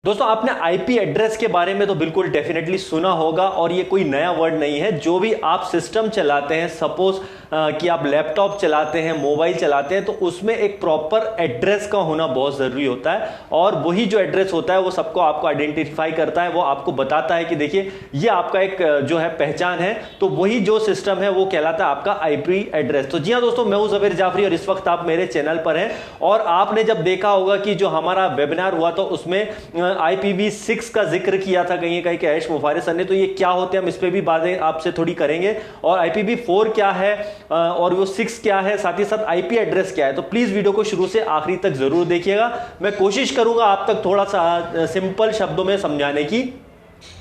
दोस्तों आपने IP address के बारे में तो बिल्कुल डेफिनेटली सुना होगा और ये कोई नया वर्ड नहीं है। जो भी आप सिस्टम चलाते हैं, सपोज कि आप लैपटॉप चलाते हैं, मोबाइल चलाते हैं, तो उसमें एक प्रॉपर एड्रेस का होना बहुत ज़रूरी होता है। और वही जो एड्रेस होता है वो सबको आपको आइडेंटिफाई करता है, वो आपको बताता है कि देखिए ये आपका एक जो है पहचान है। तो वही जो सिस्टम है वो कहलाता है आपका आईपी एड्रेस। तो जी हाँ दोस्तों, मैं हूं ज़बीर जाफरी और इस वक्त आप मेरे चैनल पर हैं। और आपने जब देखा होगा कि जो हमारा वेबिनार हुआ तो उसमें IPv6 का जिक्र किया था कहीं कहीं कैश मुफारिस सर ने। तो ये क्या होते हैं हम इस पे भी बातें आपसे थोड़ी करेंगे, और IPv4 क्या है और वो 6 क्या है, साथ ही साथ आईपी एड्रेस क्या है। तो प्लीज वीडियो को शुरू से आखिरी तक जरूर देखिएगा। मैं कोशिश करूंगा आप तक थोड़ा सा सिंपल शब्दों में समझाने की।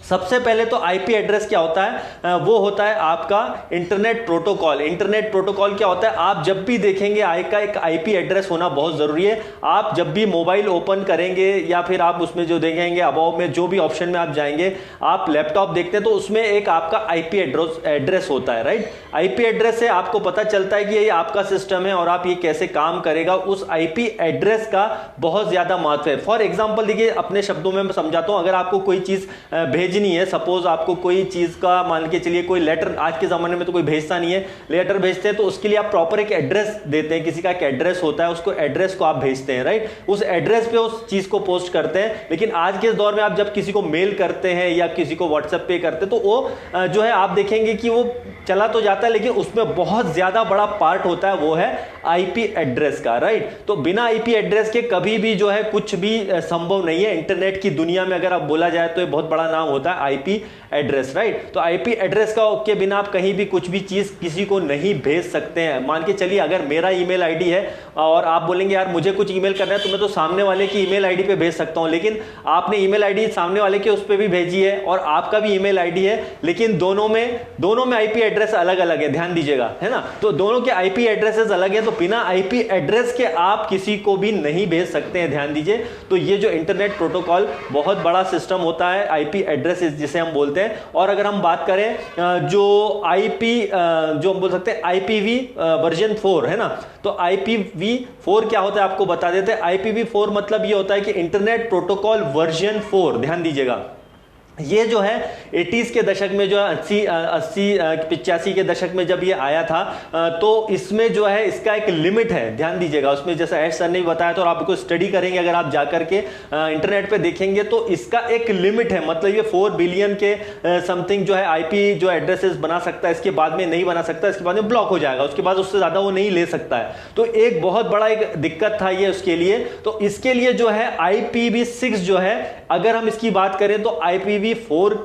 सबसे पहले तो आईपी एड्रेस क्या होता है, वो होता है आपका इंटरनेट प्रोटोकॉल। इंटरनेट प्रोटोकॉल क्या होता है, आप जब भी देखेंगे आई का एक आईपी एड्रेस होना बहुत जरूरी है। आप जब भी मोबाइल ओपन करेंगे या फिर आप उसमें जो देखेंगे अबाव में जो भी ऑप्शन में आप जाएंगे, आप लैपटॉप देखते हैं तो उसमें एक आपका आईपी एड्रेस होता है, राइट। आईपी एड्रेस से आपको पता चलता है कि ये आपका सिस्टम है और आप ये कैसे काम करेगा। उस आईपी एड्रेस का बहुत ज्यादा महत्व है। फॉर एग्जांपल देखिए, अपने शब्दों में मैं समझाता हूं। अगर आपको कोई चीज भेजनी है, सपोज आपको कोई चीज का मान के चलिए कोई लेटर, आज के जमाने में तो कोई भेजता नहीं है, लेटर भेजते हैं तो उसके लिए आप प्रॉपर एक एड्रेस देते हैं। किसी का एक एड्रेस होता है, उसको एड्रेस को आप भेजते हैं, राइट। उस एड्रेस पे उस चीज को पोस्ट करते हैं। लेकिन आज के दौर में आप जब किसी को मेल करते हैं या किसी को व्हाट्सएप पे करते हैं तो वो जो है आप देखेंगे कि वो चला तो जाता है, लेकिन उसमें बहुत ज्यादा बड़ा पार्ट होता है, वो है आईपी एड्रेस का, राइट। तो बिना आईपी एड्रेस के कभी भी जो है कुछ भी संभव नहीं है। इंटरनेट की दुनिया में अगर आप बोला जाए तो ये बहुत बड़ा नाम होता है आईपी एड्रेस, राइट। तो आईपी एड्रेस का के बिना आप कहीं भी कुछ भी चीज किसी को नहीं भेज सकते हैं। मान के चलिए अगर मेरा ईमेल आईडी है और आप बोलेंगे यार मुझे कुछ ईमेल करना है, तो मैं तो सामने वाले की ईमेल आईडी पे भेज सकता हूं। लेकिन आपने ईमेल आईडी सामने वाले के उस पे भी भेजी है और आपका भी ईमेल आईडी है, लेकिन दोनों में आईपी एड्रेस अलग अलग है, ध्यान दीजिएगा, है ना। तो दोनों के आईपी एड्रेसेस अलग है, तो बिना आईपी एड्रेस के आप किसी को भी नहीं भेज सकते हैं, ध्यान दीजिए। तो ये जो इंटरनेट प्रोटोकॉल बहुत बड़ा सिस्टम होता है, आईपी एड्रेस जिसे हम बोलते हैं। और अगर हम बात करें जो आईपी जो हम बोल सकते हैं IPv वर्जन 4 है ना, तो IPv4 क्या होता है आपको बता देते हैं। IPv4 मतलब ये होता है कि इंटरनेट प्रोटोकॉल वर्जन 4, ध्यान दीजिएगा। ये जो है 80s के दशक में, जो 80 के दशक में जब ये आया था, तो इसमें जो है इसका एक लिमिट है, ध्यान दीजिएगा। उसमें जैसा ऐश सर ने बताया था और आपको स्टडी करेंगे, अगर आप जाकर के इंटरनेट पे देखेंगे तो इसका एक लिमिट है। मतलब ये 4 बिलियन के समथिंग जो है आईपी जो एड्रेसेस बना सकता है, इसके बाद में नहीं बना सकता, इसके बाद में ब्लॉक हो जाएगा, उसके बाद उससे ज्यादा वो नहीं ले सकता है। तो एक बहुत बड़ा एक दिक्कत था ये उसके लिए। तो इसके लिए जो है IPv6 जो है, अगर हम इसकी बात करें तो IPv4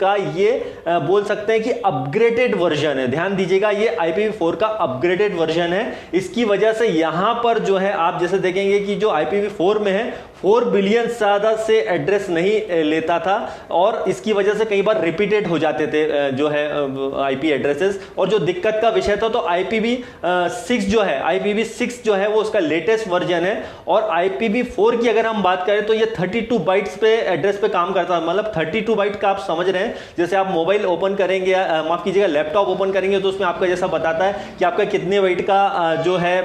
का ये बोल सकते हैं कि अपग्रेडेड वर्जन है। ध्यान दीजिएगा, ये IPv4 का अपग्रेडेड वर्जन है। इसकी वजह से यहां पर जो है आप जैसे देखेंगे कि जो IPv4 में है 4 बिलियन ज्यादा से एड्रेस नहीं लेता था, और इसकी वजह से कई बार रिपीटेड हो जाते थे जो है आईपी एड्रेसेस। और जो दिक्कत का विषय था, तो IPv6 जो है, IPv6 जो है वो उसका लेटेस्ट वर्जन है। और IPv4 की अगर हम बात करें तो ये 32 बाइट्स पे एड्रेस पे काम करता है। मतलब 32 बाइट का आप समझ रहे हैं, जैसे आप मोबाइल ओपन करेंगे, माफ कीजिएगा लैपटॉप ओपन करेंगे, तो उसमें आपका जैसा बताता है कि आपका कितने बाइट का जो है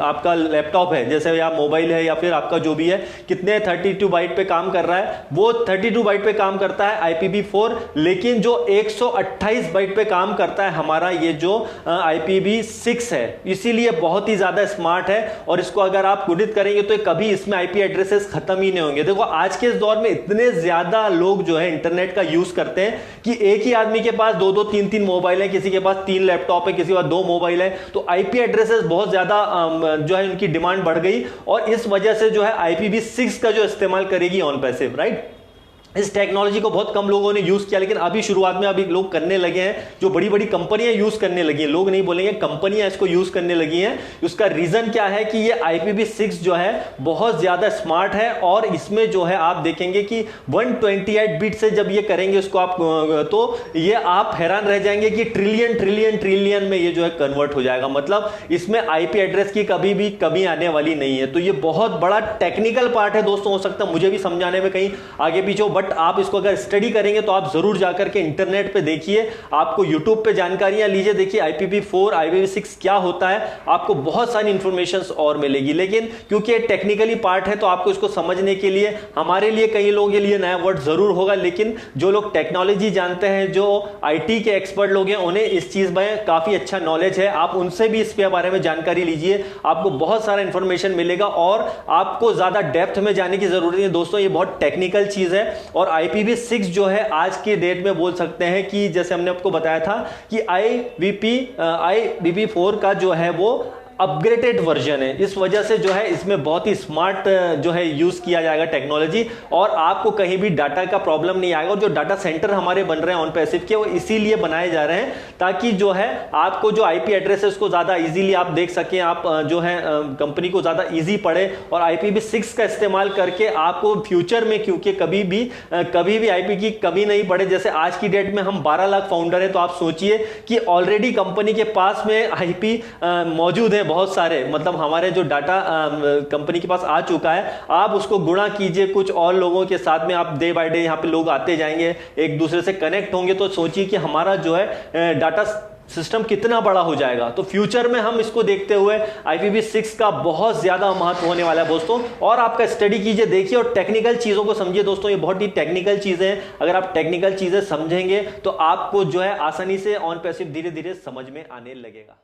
आपका लैपटॉप है, जैसे या मोबाइल है या फिर आपका जो भी है, कितने 32 बाइट पे काम कर रहा है। वो 32 बाइट पे काम करता है IPv4, लेकिन जो 128 बाइट पे काम करता है हमारा ये जो IPv6 है। इसीलिए बहुत ही ज्यादा स्मार्ट है, और इसको अगर आप गुणित करेंगे तो कभी इसमें आईपी एड्रेसेस खत्म ही नहीं होंगे। देखो आज के इस दौर में इतने ज्यादा लोग जो है इंटरनेट का यूज करते हैं कि एक ही आदमी के पास 2-2 3-3 मोबाइल है, किसी के पास 3 लैपटॉप है, किसी के पास 2 मोबाइल है। तो आईपी एड्रेसेस बहुत ज्यादा जो है उनकी डिमांड बढ़ गई, और इस वजह से जो है IPv6 का जो इस्तेमाल करेगी ऑन पैसिव, राइट। इस टेक्नोलॉजी को बहुत कम लोगों ने यूज किया, लेकिन अभी शुरुआत में अभी लोग करने लगे हैं। जो बड़ी बड़ी कंपनियां यूज करने लगी हैं, लोग नहीं बोलेंगे, कंपनियां इसको यूज करने लगी हैं। उसका रीजन क्या है कि ये IPv6 जो है बहुत ज्यादा स्मार्ट है, और इसमें जो है आप देखेंगे कि 128 बिट से जब ये करेंगे उसको आप, तो ये आप हैरान रह जाएंगे कि ट्रिलियन ट्रिलियन ट्रिलियन में ये जो है कन्वर्ट हो जाएगा। मतलब इसमें आईपी एड्रेस की कभी भी कमी आने वाली नहीं है। तो ये बहुत बड़ा टेक्निकल पार्ट है दोस्तों, हो सकता है मुझे भी समझाने में कहीं आगे पीछे हो, बट आप इसको अगर स्टडी करेंगे तो आप जरूर जाकर के इंटरनेट पे देखिए, आपको यूट्यूब पे जानकारियां लीजिए, देखिए IPv4 IPv6 क्या होता है, आपको बहुत सारी इंफॉर्मेशन और मिलेगी। लेकिन क्योंकि ये टेक्निकली पार्ट है तो आपको इसको समझने के लिए, हमारे लिए कई लोगों के लिए नया वर्ड जरूर होगा, लेकिन जो लोग टेक्नोलॉजी जानते हैं, जो IT के एक्सपर्ट लोग हैं, उन्हें इस चीज में काफी अच्छा नॉलेज है। आप उनसे भी इसके बारे में जानकारी लीजिए, आपको बहुत सारा इंफॉर्मेशन मिलेगा और आपको ज्यादा डेप्थ में जाने की जरूरत नहीं है दोस्तों, ये बहुत टेक्निकल चीज है। और IPv6 जो है आज के डेट में बोल सकते हैं कि जैसे हमने आपको बताया था कि IPv4 का जो है वो अपग्रेडेड वर्जन है, इस वजह से जो है इसमें बहुत ही स्मार्ट जो है यूज किया जाएगा टेक्नोलॉजी, और आपको कहीं भी डाटा का प्रॉब्लम नहीं आएगा। और जो डाटा सेंटर हमारे बन रहे हैं ऑन पैसिव के, वो इसीलिए बनाए जा रहे हैं ताकि जो है आपको जो IP एड्रेस है उसको ज्यादा इजीली आप देख सकें, आप जो है कंपनी को ज्यादा इजी पड़े, और IPv6 का इस्तेमाल करके आपको फ्यूचर में, क्योंकि कभी भी IP की कमी नहीं पड़े। जैसे आज की डेट में हम 12 लाख फाउंडर है, तो आप सोचिए कि ऑलरेडी कंपनी के पास में IP मौजूद है बहुत सारे, मतलब हमारे जो डाटा कंपनी के पास आ चुका है, आप उसको गुणा कीजिए कुछ और लोगों के साथ में, आप डे बाय डे यहाँ पे लोग आते जाएंगे, एक दूसरे से कनेक्ट होंगे, तो सोचिए कि हमारा जो है डाटा सिस्टम कितना बड़ा हो जाएगा। तो फ्यूचर में हम इसको देखते हुए IPv6 का बहुत ज्यादा महत्व होने वाला है दोस्तों, और आपका स्टडी कीजिए, देखिए और टेक्निकल चीजों को समझिए दोस्तों, ये बहुत ही टेक्निकल चीजें हैं। अगर आप टेक्निकल चीजें समझेंगे तो आपको जो है आसानी से ऑन पैसिव धीरे धीरे समझ में आने लगेगा।